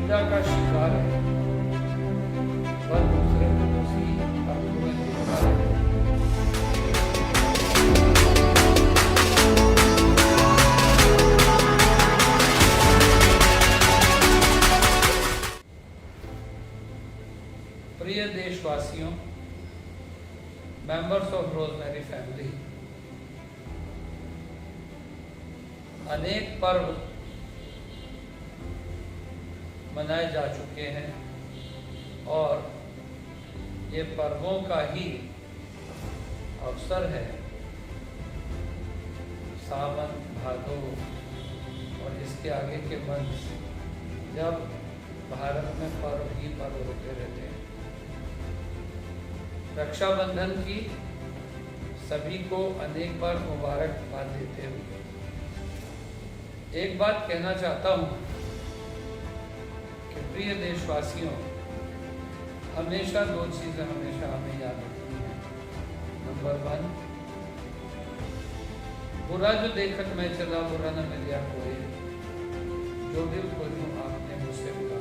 निंदा का शिकार है, वह दूसरे को उसी अर्थ में देखता है। प्रिय देशवासियों, मेंबर्स ऑफ रोजमेरी फैमिली, अनेक पर्व मनाए जा चुके हैं और ये पर्वों का ही अवसर है। सावन, भादो और इसके आगे के मंथ, जब भारत में पर्व ही पर्व होते रहते हैं। रक्षाबंधन की सभी को अनेक बार मुबारकबाद देते हुए एक बात कहना चाहता हूं कि प्रिय देशवासियों, हमेशा दो चीजें हमेशा हमें याद रखनी है। नंबर 1, बुरा जो देखत मैं चला बुरा न मिलिया कोई, जो दिल खोजूं आपने मुझसे बुला।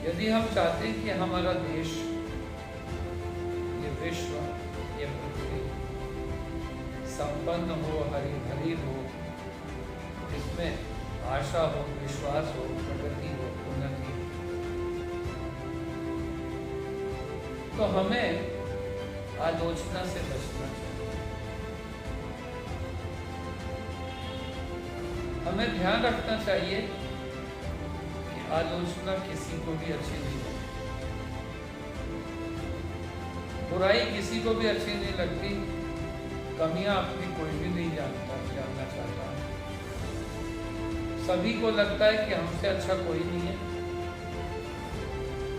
यदि हम चाहते हैं कि हमारा देश, ये विश्व, ये पृथ्वी संपन्न हो, हरी भरी हो, इसमें आशा हो, विश्वास हो, प्रगति हो, उन्नति, तो हमें आलोचना से बचना चाहिए। हमें ध्यान रखना चाहिए कि आलोचना किसी को भी अच्छी नहीं लगती, बुराई किसी को भी अच्छी नहीं लगती, कमियां अपनी कोई भी नहीं जानना चाहता। सभी को लगता है कि हमसे अच्छा कोई नहीं है,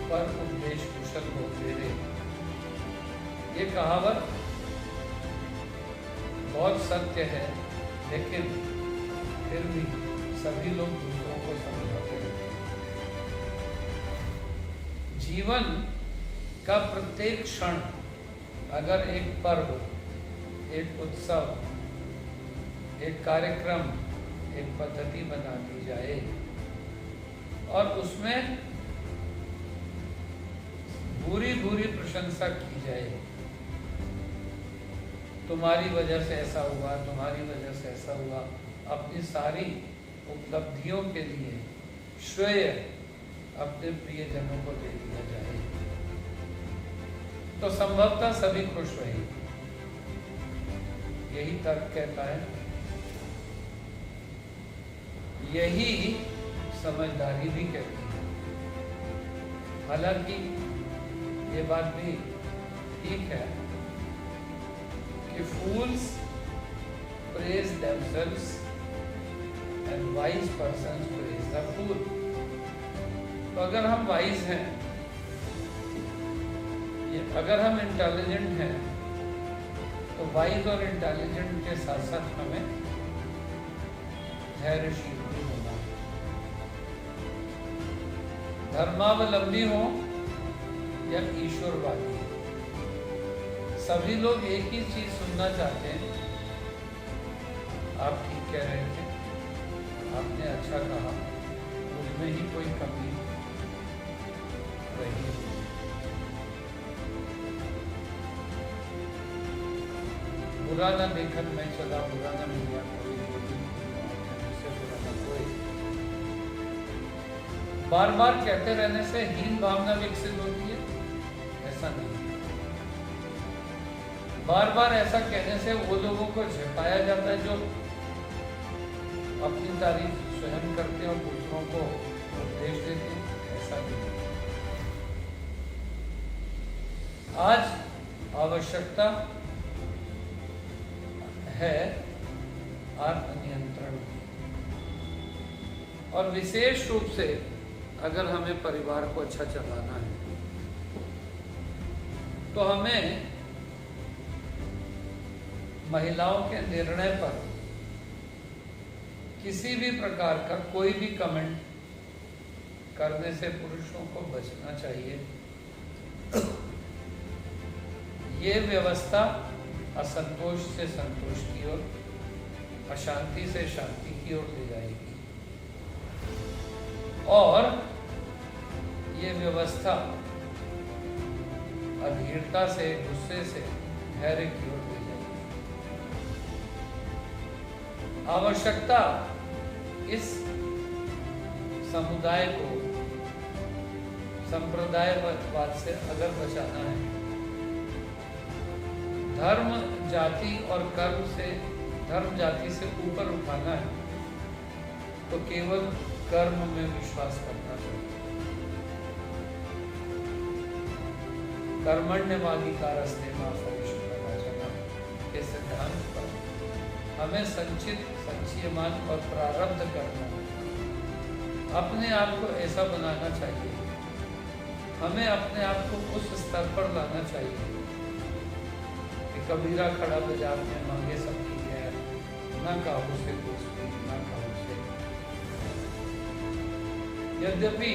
पर उपदेश कुशल हो तेरे, ये कहावत बहुत सत्य है, लेकिन फिर भी सभी लोग दूसरों को समझाते रहते हैं। जीवन का प्रत्येक क्षण अगर एक पर्व, एक उत्सव, एक कार्यक्रम, एक पद्धति बना दी जाए और उसमें बुरी बुरी प्रशंसा की जाए, तुम्हारी वजह से ऐसा हुआ, तुम्हारी वजह से ऐसा हुआ, अपनी सारी उपलब्धियों के लिए श्रेय अपने प्रियजनों को दे दिया जाए, तो संभवतः सभी खुश रहेंगे। यही तर्क कहता है, यही समझदारी भी कहती है। हालांकि ये बात भी ठीक है कि fools praise themselves and wise persons praise the fool। तो अगर हम वाइज हैं, अगर हम इंटेलिजेंट हैं, तो वाइज और इंटेलिजेंट के साथ साथ हमें धैर्यशील भी होना है। धर्मावलंबी हो या ईश्वरवादी, सभी लोग एक ही चीज सुनना चाहते हैं, आप ठीक कह रहे थे, आपने अच्छा कहा, उसमें ही कोई कमी रही। बुरा न देखत मैं चला बुरा न मिलिया कोई, मुझसे बुरा न कोई। बार बार कहते रहने से हीन भावना विकसित होती है, ऐसा नहीं। बार बार ऐसा कहने से वो लोगों को झुकाया जाता है जो अपनी तारीफ स्वयं करते हैं और दूसरों को उपदेश देते हैं, ऐसा नहीं। आज आवश्यकता है आत्मनियंत्रण, और विशेष रूप से अगर हमें परिवार को अच्छा चलाना है तो हमें महिलाओं के निर्णय पर किसी भी प्रकार का कोई भी कमेंट करने से पुरुषों को बचना चाहिए। ये व्यवस्था असंतोष से संतोष की ओर, अशांति से शांति की ओर ले जाएगी। और ये व्यवस्था अधीरता से, गुस्से से धैर्य की ओर ले जाएगी। आवश्यकता इस समुदाय को संप्रदायवाद से अगर बचाना है, धर्म जाति और कर्म से, धर्म जाति से ऊपर उठाना है, तो केवल कर्म में विश्वास करना चाहिए। कर्मण्यवाधिकारस्ते मा फलेषु कदाचन के सिद्धांत पर हमें संचयमान और प्रारब्ध करना है। अपने आप को ऐसा बनाना चाहिए, हमें अपने आप को उस स्तर पर लाना चाहिए कि कबीरा खड़ा बाजार में मांगे सबकी गैर, ना काबू से दोस्ती, ना काबू से। यद्यपि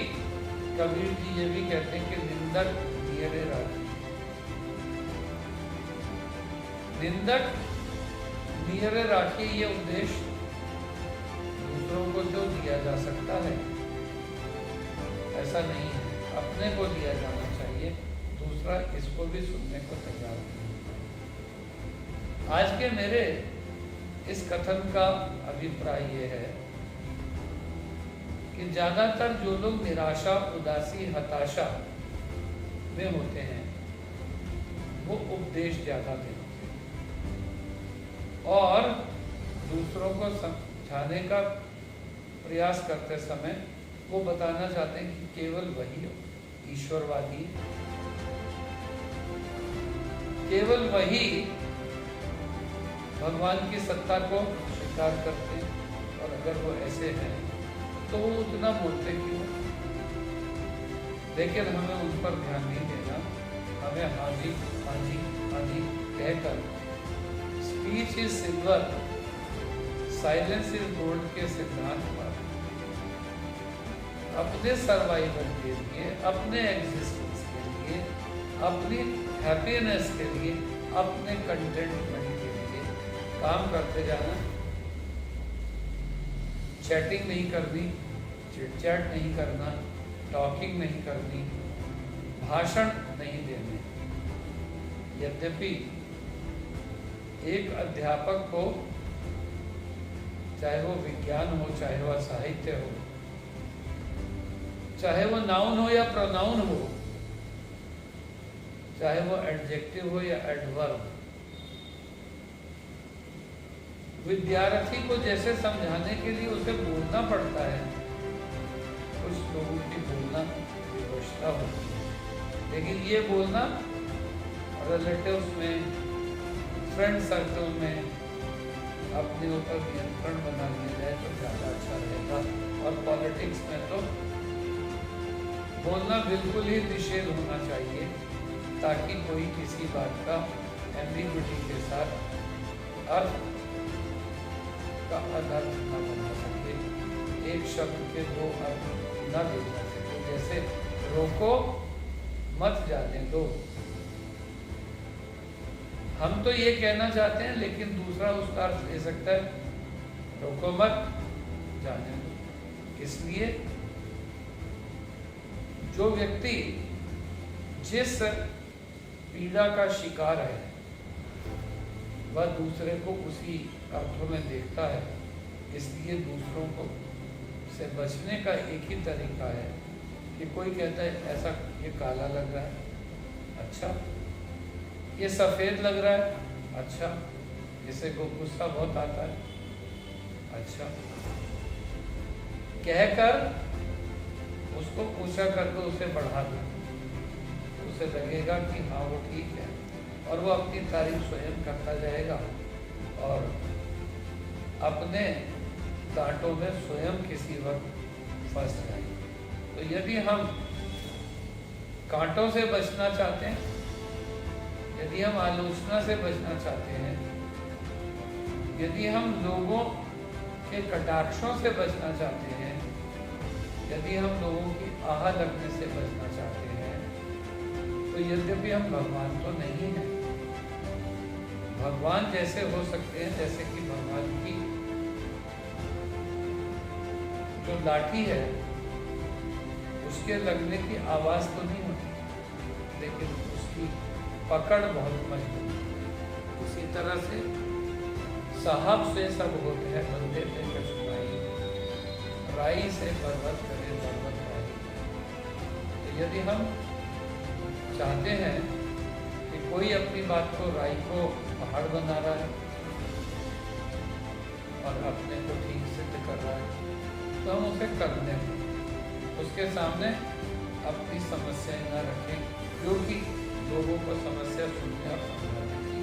कबीर जी ये भी कहते हैं कि निंदक नियरे राखी, निंदक नियरे राखी, ये उपदेश दूसरों को जो दिया जा सकता है ऐसा नहीं है, अपने को दिया जाना चाहिए, दूसरा इसको भी सुनने को तैयार नहीं। आज के मेरे इस कथन का अभिप्राय ये है कि ज्यादातर जो लोग निराशा, उदासी, हताशा में होते हैं वो उपदेश ज्यादा देते हैं और दूसरों को समझाने का प्रयास करते समय वो बताना चाहते हैं कि केवल वही ईश्वरवादी, केवल वही भगवान की सत्ता को स्वीकार करते हैं, और अगर वो ऐसे हैं तो वो उतना बोलते क्यों। लेकिन हमें उन पर ध्यान नहीं देना, हमें हाजी हाजी हाजी कहकर speech is silver, silence is gold के सिद्धांत पर अपने सर्वाइवल के लिए, अपने एग्जिस्टेंस के लिए, अपनी हैप्पीनेस के लिए, अपने कंटेंटमेंट के लिए काम करते जाना। चैटिंग नहीं करनी, चिटचैट नहीं करना, टॉकिंग नहीं करनी, भाषण नहीं देने। यद्यपि एक अध्यापक को, चाहे वो विज्ञान हो, चाहे वह साहित्य हो, चाहे वो नाउन हो या प्रोनाउन हो, चाहे वो एडजेक्टिव हो या एडवर्ब, विद्यार्थी को जैसे समझाने के लिए उसे बोलना पड़ता है, कुछ लोगों की बोलना विवशता होती है, लेकिन ये बोलना रिलेटिव्स में, फ्रेंड सर्कल में अपने ऊपर नियंत्रण बना लिया जाए तो ज़्यादा अच्छा रहेगा। और पॉलिटिक्स में तो बोलना बिल्कुल ही निषेध होना चाहिए, ताकि कोई किसी बात का एम्बिग्युइटी के साथ अर्थ का अनर्थ न बना सके, एक शब्द के दो अर्थ न दे जा सके। जैसे रोको मत जाने दो, हम तो ये कहना चाहते हैं लेकिन दूसरा उसका अर्थ ले सकता है रोको मत जाने दो। इसलिए जो व्यक्ति जिस पीड़ा का शिकार है वह दूसरे को उसी अर्थों में देखता है, इसलिए दूसरों को से बचने का एक ही तरीका है कि कोई कहता है ऐसा ये काला लग रहा है, अच्छा, ये सफ़ेद लग रहा है, अच्छा, इसे को गुस्सा बहुत आता है, अच्छा, कहकर उसको पूछा करके उसे बढ़ा दो, उसे लगेगा कि हाँ वो ठीक है, और वो अपनी तारीफ स्वयं करता जाएगा और अपने कांटों में स्वयं किसी वक्त फंस जाएगा। तो यदि हम कांटों से बचना चाहते हैं, यदि हम आलोचना से बचना चाहते हैं, यदि हम लोगों के कटाक्षों से बचना चाहते हैं, यदि हम लोगों की आह लगने से बचना चाहते हैं, तो यद्यपि हम भगवान तो नहीं हैं, भगवान जैसे हो सकते हैं जैसे कि भगवान की जो लाठी है उसके लगने की आवाज़ तो नहीं होती, लेकिन उसकी पकड़ बहुत मजबूत है। उसी तरह से साहब से सब होते हैं बंदे थे कछुआई, राई से पर्वत करे पर्वत राई। तो यदि हम चाहते हैं कि कोई अपनी बात को, राई को पहाड़ बना रहा है और अपने को ठीक सिद्ध कर रहा है, तो हम उसे करने दें, उसके सामने अपनी समस्याएं न रखें, क्योंकि लोगों को समस्या सुनने और समझाने की,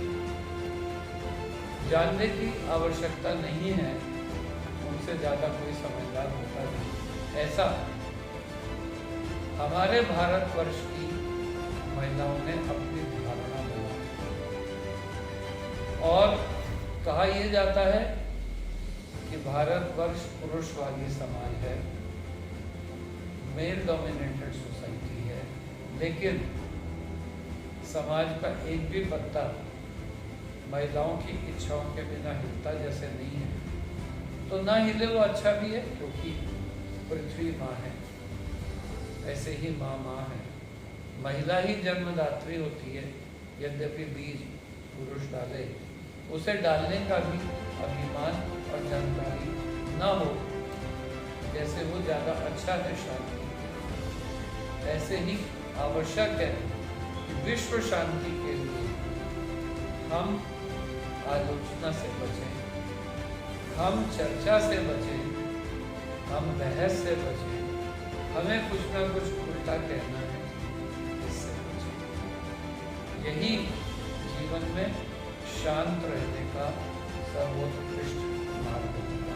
जानने की आवश्यकता नहीं है, उनसे ज़्यादा कोई समझदार होता नहीं। ऐसा हमारे भारतवर्ष की महिलाओं ने अपनी धारणा बनाई और कहा यह जाता है कि भारतवर्ष पुरुषवादी समाज है, मेल डोमिनेटेड सोसाइटी है, लेकिन समाज का एक भी पत्ता महिलाओं की इच्छाओं के बिना हिलता जैसे नहीं है। तो ना हिले वो अच्छा भी है, क्योंकि पृथ्वी माँ है, ऐसे ही माँ माँ है, महिला ही जन्मदात्री होती है। यद्यपि बीज पुरुष डाले, उसे डालने का भी अभिमान और जानकारी न हो, जैसे वो ज़्यादा अच्छा है शांति, ऐसे ही आवश्यक है कि विश्व शांति के लिए हम आलोचना से बचें, हम चर्चा से बचें, हम बहस से बचें, हमें कुछ ना कुछ उल्टा कहना है, इससे बचें। यही जीवन में शांत रहने का सर्वोत्कृष्ट मार्ग होगा।